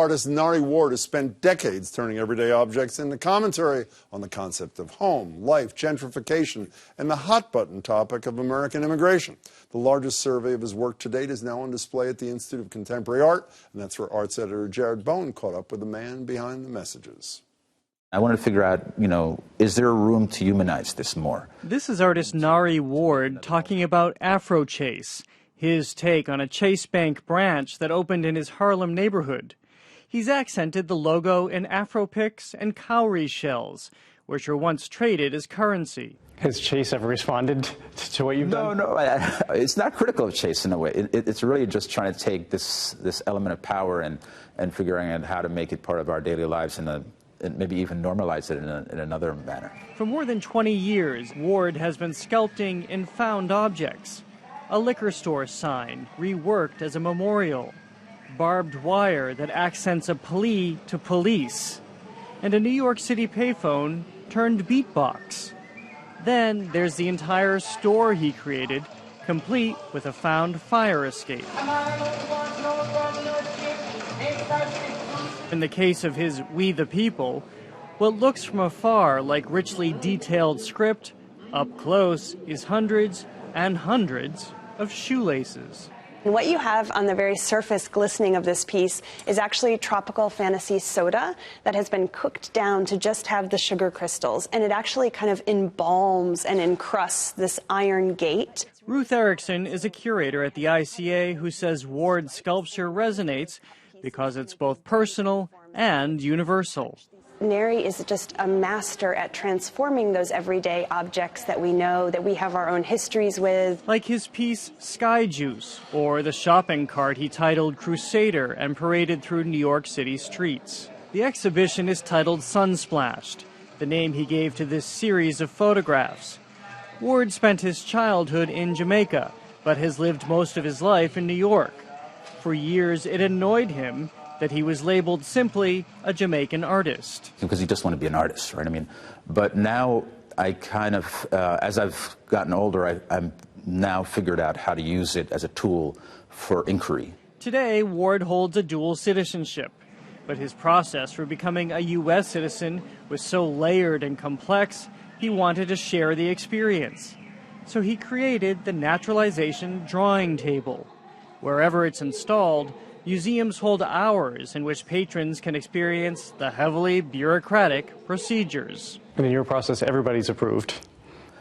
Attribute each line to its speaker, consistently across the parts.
Speaker 1: artist Nari Ward has spent decades turning everyday objects into commentary on the concept of home, life, gentrification, and the hot-button topic of American immigration. The largest survey of his work to date is now on display at the Institute of Contemporary Art, and that's where arts editor Jared Bowen caught up with the man behind the messages.
Speaker 2: I wanted to figure out, is there room to humanize this more?
Speaker 3: This is artist Nari Ward talking about Afro Chase, his take on a Chase Bank branch that opened in his Harlem neighborhood. He's accented the logo in Afro picks and cowrie shells, which were once traded as currency.
Speaker 4: Has Chase ever responded to what you've done?
Speaker 2: No, it's not critical of Chase in a way. It's really just trying to take this element of power and figuring out how to make it part of our daily lives and maybe even normalize it in another manner.
Speaker 3: For more than 20 years, Ward has been sculpting in found objects. A liquor store sign reworked as a memorial, barbed wire that accents a plea to police, and a New York City payphone turned beatbox. Then there's the entire store he created, complete with a found fire escape. In the case of his We the People, what looks from afar like richly detailed script, up close is hundreds and hundreds of shoelaces.
Speaker 5: And what you have on the very surface glistening of this piece is actually tropical fantasy soda that has been cooked down to just have the sugar crystals, and it actually kind of embalms and encrusts this iron gate.
Speaker 3: Ruth Erickson is a curator at the ICA who says Ward's sculpture resonates because it's both personal and universal.
Speaker 5: Nari is just a master at transforming those everyday objects that we know, that we have our own histories with.
Speaker 3: Like his piece Sky Juice, or the shopping cart he titled Crusader and paraded through New York City streets. The exhibition is titled Sunsplashed, the name he gave to this series of photographs. Ward spent his childhood in Jamaica, but has lived most of his life in New York. For years, it annoyed him that he was labeled simply a Jamaican artist.
Speaker 2: Because you just want to be an artist, right? But now I kind of, as I've gotten older, I'm now figured out how to use it as a tool for inquiry.
Speaker 3: Today, Ward holds a dual citizenship, but his process for becoming a U.S. citizen was so layered and complex, he wanted to share the experience. So he created the Naturalization Drawing Table. Wherever it's installed, museums hold hours in which patrons can experience the heavily bureaucratic procedures.
Speaker 4: And in your process, everybody's approved?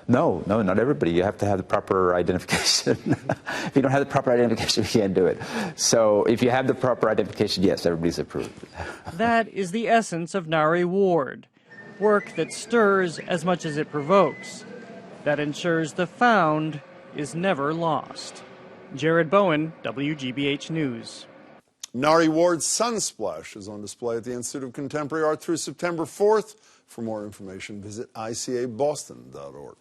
Speaker 2: No, not everybody. You have to have the proper identification. If you don't have the proper identification, you can't do it. So if you have the proper identification, yes, everybody's approved.
Speaker 3: That is the essence of Nari Ward, work that stirs as much as it provokes, that ensures the found is never lost. Jared Bowen, WGBH News.
Speaker 1: Nari Ward's Sunsplash is on display at the Institute of Contemporary Art through September 4th. For more information, visit icaboston.org.